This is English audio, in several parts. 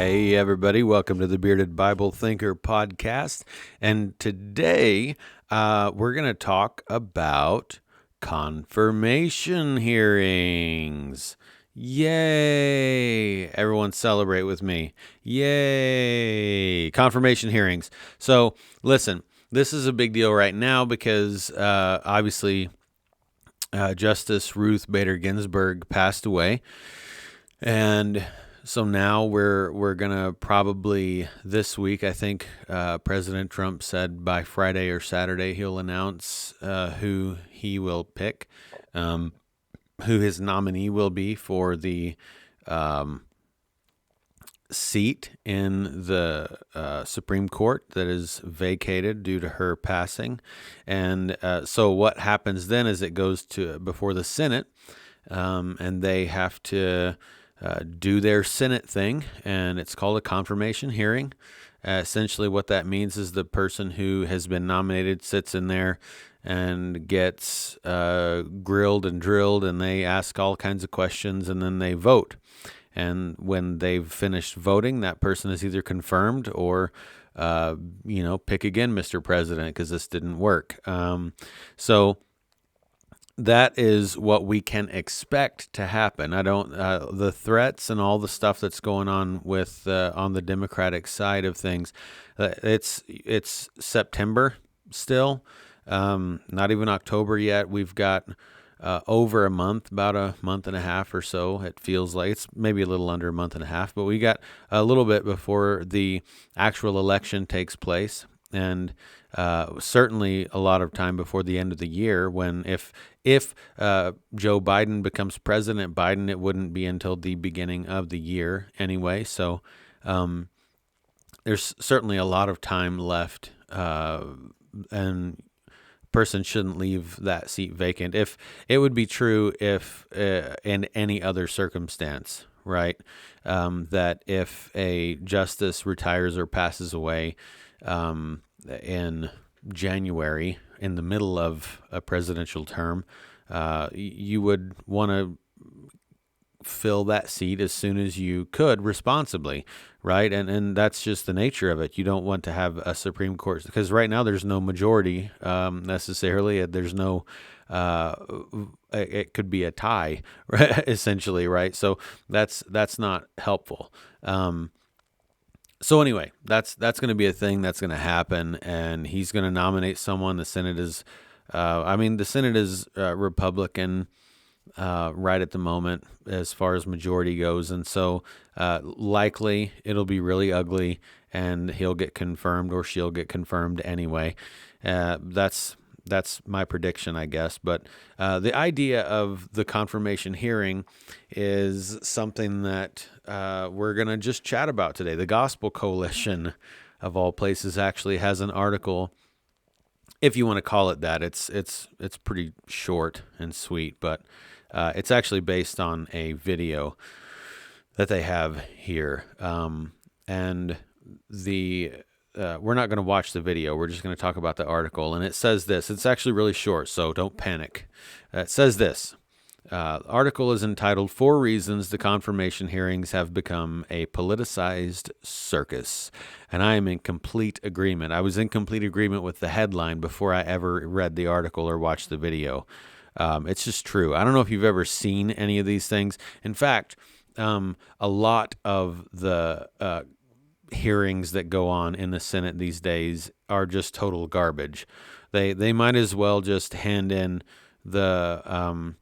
Hey, everybody. Welcome to the Bearded Bible Thinker podcast. And today we're going to talk about confirmation hearings. Yay! Everyone celebrate with me. Yay! Confirmation hearings. So, listen, this is a big deal right now because obviously Justice Ruth Bader Ginsburg passed away. And so now we're gonna probably this week, I think President Trump said by Friday or Saturday he'll announce who he will pick, who his nominee will be for the seat in the Supreme Court that is vacated due to her passing. And so what happens then is it goes to before the Senate, and they have to do their Senate thing, and it's called a confirmation hearing. Essentially, what that means is the person who has been nominated sits in there and gets grilled and drilled, and they ask all kinds of questions, and then they vote. And when they've finished voting, that person is either confirmed or, pick again, Mr. President, because this didn't work. So that is what we can expect to happen. I don't the threats and all the stuff that's going on with on the Democratic side of things. It's September still, not even October yet. We've got over a month, about a month and a half or so. It feels like it's maybe a little under a month and a half, but we got a little bit before the actual election takes place. And certainly a lot of time before the end of the year, when if Joe Biden becomes President Biden, it wouldn't be until the beginning of the year anyway. So there's certainly a lot of time left, and person shouldn't leave that seat vacant. If it would be true if in any other circumstance, right, that if a justice retires or passes away in January, in the middle of a presidential term, you would want to fill that seat as soon as you could responsibly, right? And that's just the nature of it. You don't want to have a Supreme Court, because right now there's no majority necessarily. There's no, it could be a tie, right? Essentially, right? So that's not helpful. So anyway, that's going to be a thing that's going to happen, and he's going to nominate someone. The Senate is, the Senate is Republican right at the moment as far as majority goes, and so likely it'll be really ugly, and he'll get confirmed or she'll get confirmed anyway. That's my prediction, I guess. But the idea of the confirmation hearing is something that we're going to just chat about today. The Gospel Coalition, of all places, actually has an article, if you want to call it that. It's pretty short and sweet, but it's actually based on a video that they have here. And we're not going to watch the video. We're just going to talk about the article. And it says this. It's actually really short, so don't panic. It says this. The article is entitled, 4 Reasons the Confirmation Hearings Have Become a Politicized Circus. And I am in complete agreement. I was in complete agreement with the headline before I ever read the article or watched the video. It's just true. I don't know if you've ever seen any of these things. In fact, a lot of the hearings that go on in the Senate these days are just total garbage. They might as well just hand in the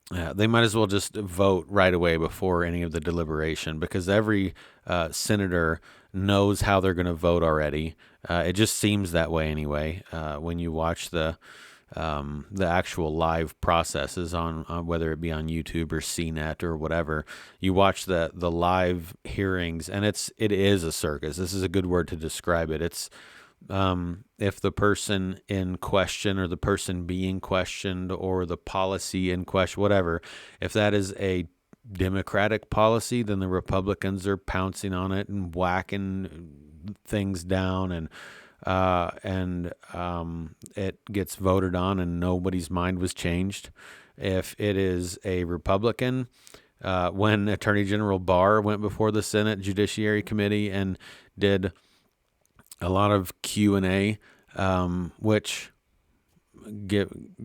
they might as well just vote right away before any of the deliberation, because every senator knows how they're going to vote already. It just seems that way anyway. When you watch the actual live processes on whether it be on YouTube or CNET or whatever, you watch the live hearings, and it is a circus. This is a good word to describe it. It's if the person in question or the person being questioned or the policy in question, whatever, if that is a Democratic policy, then the Republicans are pouncing on it and whacking things down, and it gets voted on and nobody's mind was changed. If it is a Republican when Attorney General Barr went before the Senate Judiciary Committee and did a lot of Q&A, which,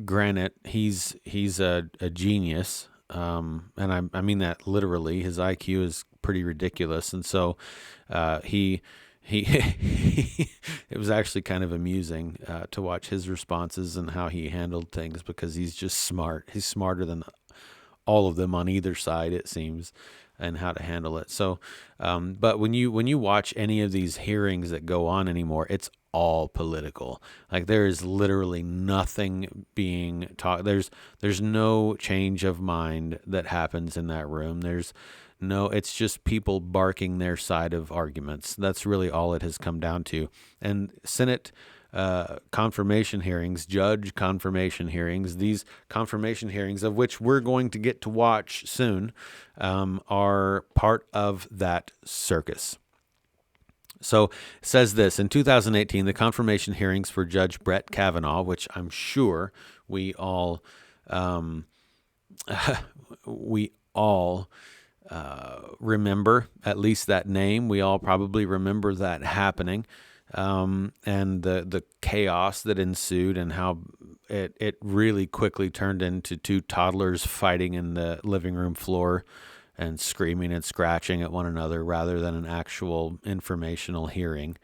granted, he's a genius, and I mean that literally. His IQ is pretty ridiculous, and so he it was actually kind of amusing to watch his responses and how he handled things, because he's just smart. He's smarter than all of them on either side, it seems, and how to handle it. So, but when you watch any of these hearings that go on anymore, it's all political. Like, there is literally nothing being taught. There's no change of mind that happens in that room. It's just people barking their side of arguments. That's really all it has come down to. And Senate confirmation hearings, judge confirmation hearings, these confirmation hearings, of which we're going to get to watch soon, are part of that circus. So it says this: in 2018, the confirmation hearings for Judge Brett Kavanaugh, which I'm sure we all remember, at least that name. We all probably remember that happening, and the chaos that ensued, and how it really quickly turned into two toddlers fighting in the living room floor and screaming and scratching at one another, rather than an actual informational hearing.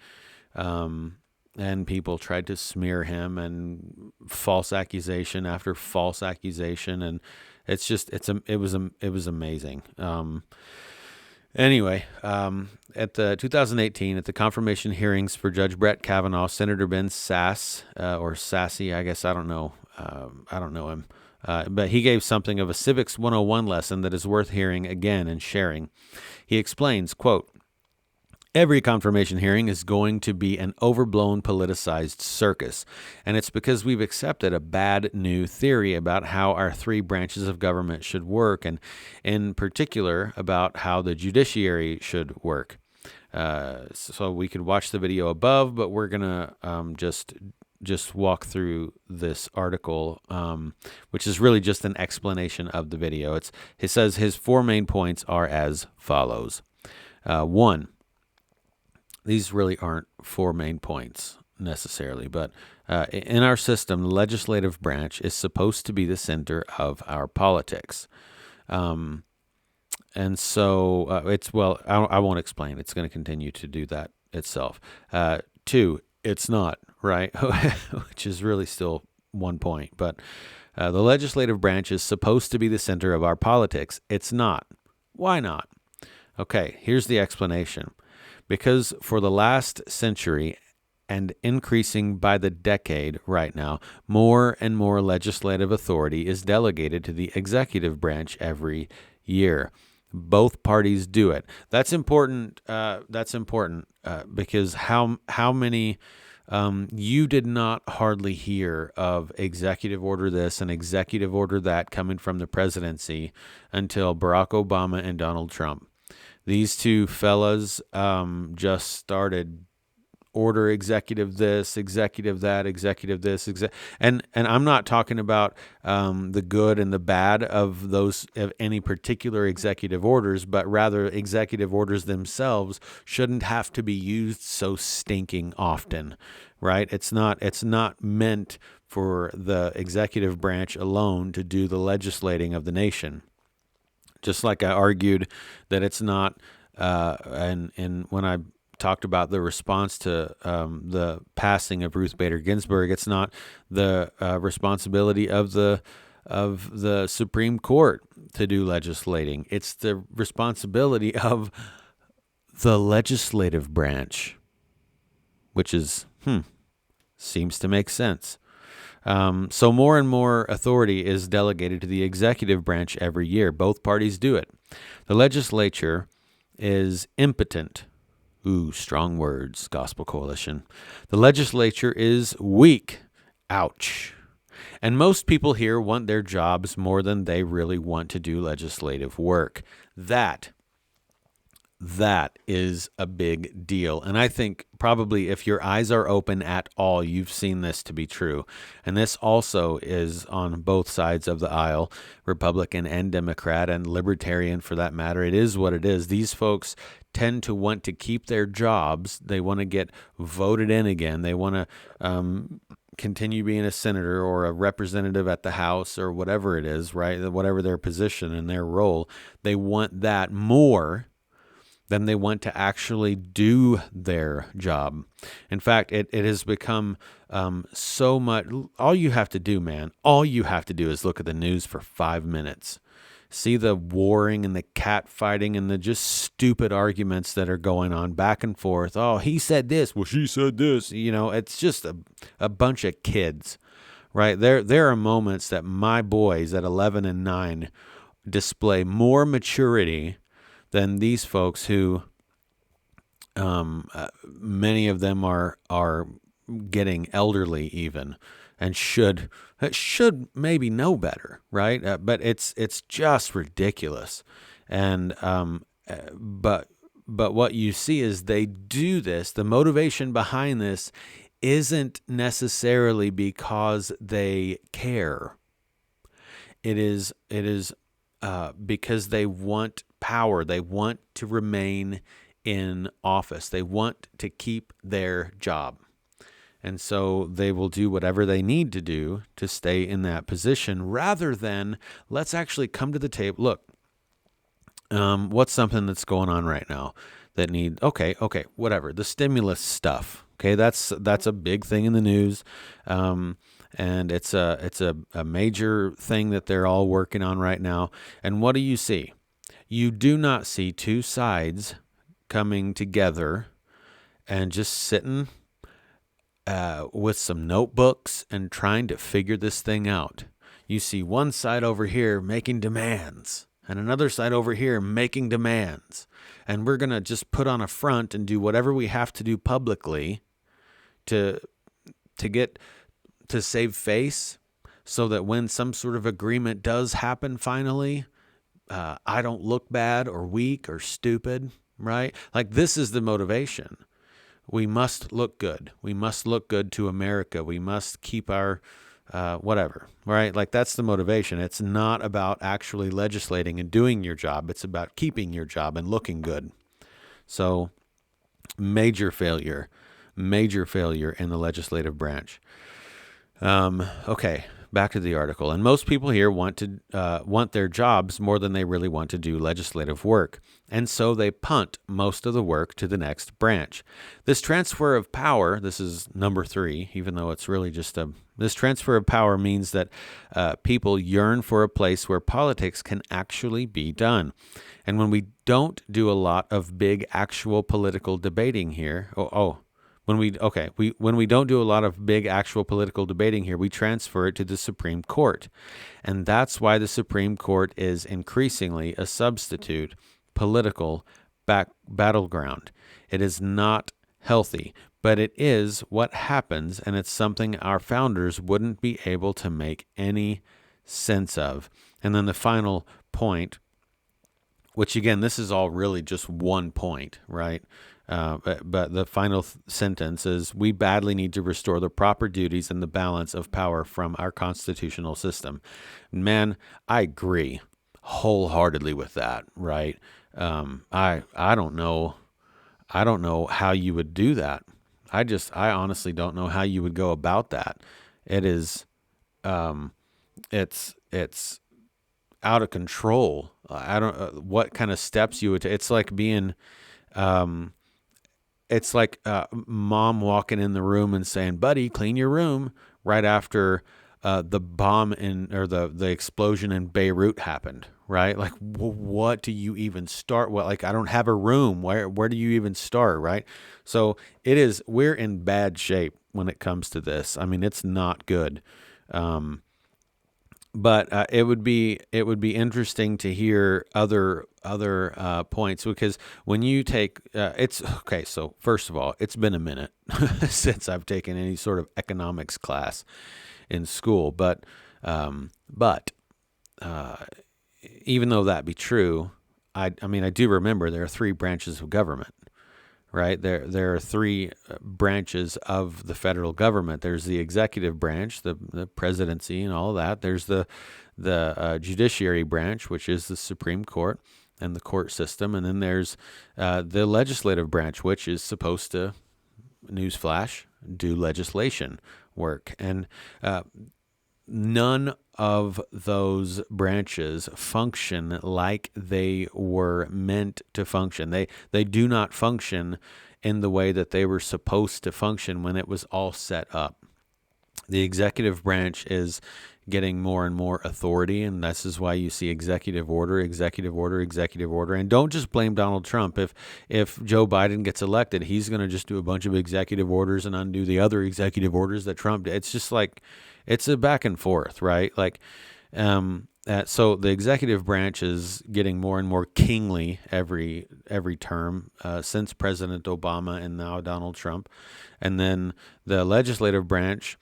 And people tried to smear him, and false accusation after false accusation, and it was amazing. Anyway, at the 2018, at the confirmation hearings for Judge Brett Kavanaugh, Senator Ben Sass, or Sassy, I guess, I don't know him, but he gave something of a Civics 101 lesson that is worth hearing again and sharing. He explains, quote, "Every confirmation hearing is going to be an overblown, politicized circus, and it's because we've accepted a bad new theory about how our three branches of government should work, and in particular about how the judiciary should work." So we could watch the video above, but we're gonna just walk through this article, which is really just an explanation of the video. It says his 4 main points are as follows. 1. These really aren't 4 main points necessarily, but in our system, the legislative branch is supposed to be the center of our politics. And so I won't explain. It's going to continue to do that itself. 2, it's not, right? Which is really still 1 point. But the legislative branch is supposed to be the center of our politics. It's not. Why not? Okay, here's the explanation. Because for the last century, and increasing by the decade right now, more and more legislative authority is delegated to the executive branch every year. Both parties do it. That's important. Because how many you did not hardly hear of executive order this and executive order that coming from the presidency until Barack Obama and Donald Trump. These two fellas just started order executive this, executive that, executive this, and I'm not talking about the good and the bad of any particular executive orders, but rather executive orders themselves shouldn't have to be used so stinking often, right? It's not meant for the executive branch alone to do the legislating of the nation. Just like I argued that it's not, and when I talked about the response to the passing of Ruth Bader Ginsburg, it's not the responsibility of the Supreme Court to do legislating. It's the responsibility of the legislative branch, which seems to make sense. So more and more authority is delegated to the executive branch every year. Both parties do it. The legislature is impotent. Ooh, strong words, Gospel Coalition. The legislature is weak. Ouch. And most people here want their jobs more than they really want to do legislative work. That That is a big deal. And I think probably if your eyes are open at all, you've seen this to be true. And this also is on both sides of the aisle, Republican and Democrat and Libertarian for that matter. It is what it is. These folks tend to want to keep their jobs. They want to get voted in again. They want to continue being a senator or a representative at the House or whatever it is, right? Whatever their position and their role. They want that more than they want to actually do their job. In fact, it has become so much. All you have to do, man, all you have to do is look at the news for 5 minutes. See the warring and the cat fighting and the just stupid arguments that are going on back and forth. Oh, he said this. Well, she said this. It's just a bunch of kids, right? There are moments that my boys at 11 and 9 display more maturity than these folks who many of them are getting elderly even and should maybe know better, right? But it's just ridiculous. And but what you see is they do this. The motivation behind this isn't necessarily because they care. It is because they want power. They want to remain in office. They want to keep their job. And so they will do whatever they need to do to stay in that position rather than let's actually come to the table. Look, what's something that's going on right now that okay, whatever. The stimulus stuff. Okay, that's a big thing in the news. And it's a major thing that they're all working on right now. And what do you see? You do not see two sides coming together and just sitting with some notebooks and trying to figure this thing out. You see one side over here making demands and another side over here making demands. And we're going to just put on a front and do whatever we have to do publicly to save face so that when some sort of agreement does happen finally, I don't look bad or weak or stupid, right? Like this is the motivation. We must look good. We must look good to America. We must keep our whatever, right? Like that's the motivation. It's not about actually legislating and doing your job. It's about keeping your job and looking good. So major failure in the legislative branch. Okay, back to the article. And most people here want their jobs more than they really want to do legislative work. And so they punt most of the work to the next branch. This transfer of power, this is number 3, even though it's really just this transfer of power means that people yearn for a place where politics can actually be done. And when we don't do a lot of big actual political debating here, when we don't do a lot of big actual political debating here, we transfer it to the Supreme Court. And that's why the Supreme Court is increasingly a substitute political battleground. It is not healthy, but it is what happens, and it's something our founders wouldn't be able to make any sense of. And then the final point, which again, this is all really just one point, right? But the final sentence is, we badly need to restore the proper duties and the balance of power from our constitutional system. Man, I agree wholeheartedly with that, right? I don't know how you would do that. I honestly don't know how you would go about that. It is, it's out of control. I don't what kind of steps you would take. It's like being, it's like mom walking in the room and saying, "Buddy, clean your room," right after the bomb or the explosion in Beirut happened, right? Like, what do you even start? What, like, I don't have a room. Where do you even start, right? So we're in bad shape when it comes to this. I mean, it's not good. But it would be interesting to hear other points, because when you take it's okay. So first of all, it's been a minute since I've taken any sort of economics class in school. But even though that be true, I mean, I do remember there are three branches of government, right? There are three branches of the federal government. There's the executive branch, the presidency, and all of that. There's the judiciary branch, which is the Supreme Court and the court system, and then there's the legislative branch, which is supposed to, newsflash, do legislation work. And none of those branches function like they were meant to function. They do not function in the way that they were supposed to function when it was all set up. The executive branch is getting more and more authority, and this is why you see executive order, executive order, executive order. And don't just blame Donald Trump. If Joe Biden gets elected, he's going to just do a bunch of executive orders and undo the other executive orders that Trump did. It's just like, it's a back and forth, right? Like, so the executive branch is getting more and more kingly every term since President Obama and now Donald Trump. And then the legislative branch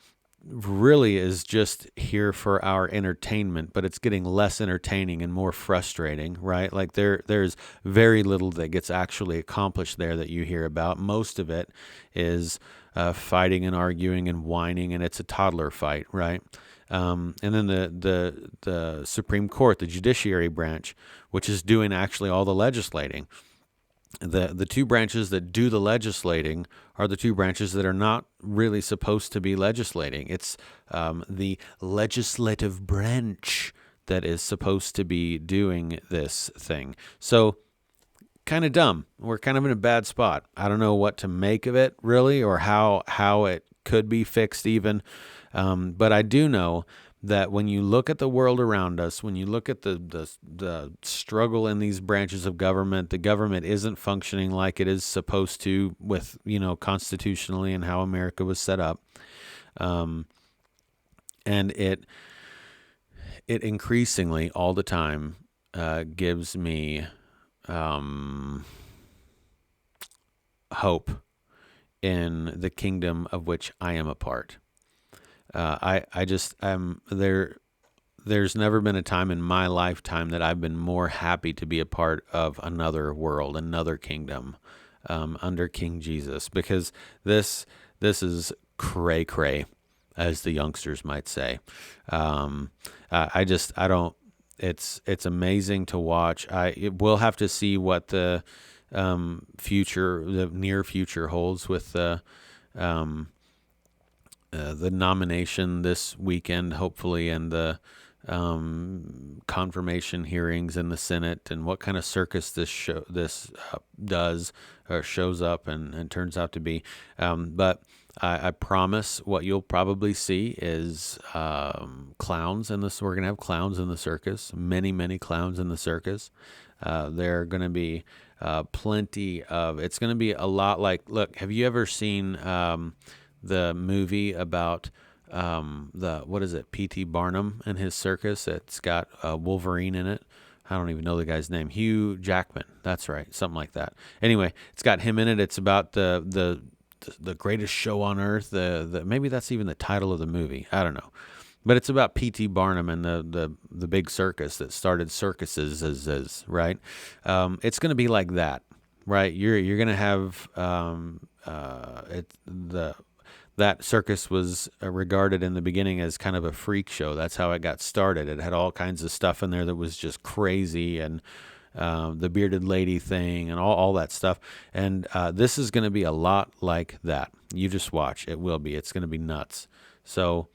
really is just here for our entertainment, but it's getting less entertaining and more frustrating, right? Like there's very little that gets actually accomplished there that you hear about. Most of it is fighting and arguing and whining, and it's a toddler fight, right? And then the Supreme Court, the judiciary branch, which is doing actually all the legislating. The two branches that do the legislating are the two branches that are not really supposed to be legislating. It's the legislative branch that is supposed to be doing this thing. So kind of dumb. We're kind of in a bad spot. I don't know what to make of it really, or how it could be fixed even. But I do know that when you look at the world around us, when you look at the struggle in these branches of government, the government isn't functioning like it is supposed to with, constitutionally and how America was set up. And it increasingly all the time gives me hope in the kingdom of which I am a part. There's never been a time in my lifetime that I've been more happy to be a part of another world, another kingdom, under King Jesus, because this is cray cray, as the youngsters might say. It's amazing to watch. We'll have to see what the near future holds with the nomination this weekend, hopefully, and the confirmation hearings in the Senate, and what kind of circus this does or shows up and turns out to be. But I promise what you'll probably see is clowns in this. We're going to have clowns in the circus, many, many clowns in the circus. There are going to be plenty of, it's going to be a lot like, look, have you ever seen the movie about what is it, P.T. Barnum and his circus? It's got Wolverine in it. I don't even know the guy's name. Hugh Jackman. That's right. Something like that. Anyway, it's got him in it. It's about the greatest show on earth. Maybe that's even the title of the movie. I don't know. But it's about P.T. Barnum and the big circus that started circuses, right? It's going to be like that, right? You're going to have that circus was regarded in the beginning as kind of a freak show. That's how it got started. It had all kinds of stuff in there that was just crazy, and the bearded lady thing and all that stuff. And this is going to be a lot like that. You just watch. It will be. It's going to be nuts. So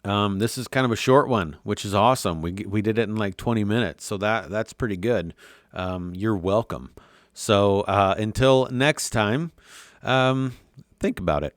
this is kind of a short one, which is awesome. We did it in like 20 minutes. So that's pretty good. You're welcome. So until next time, think about it.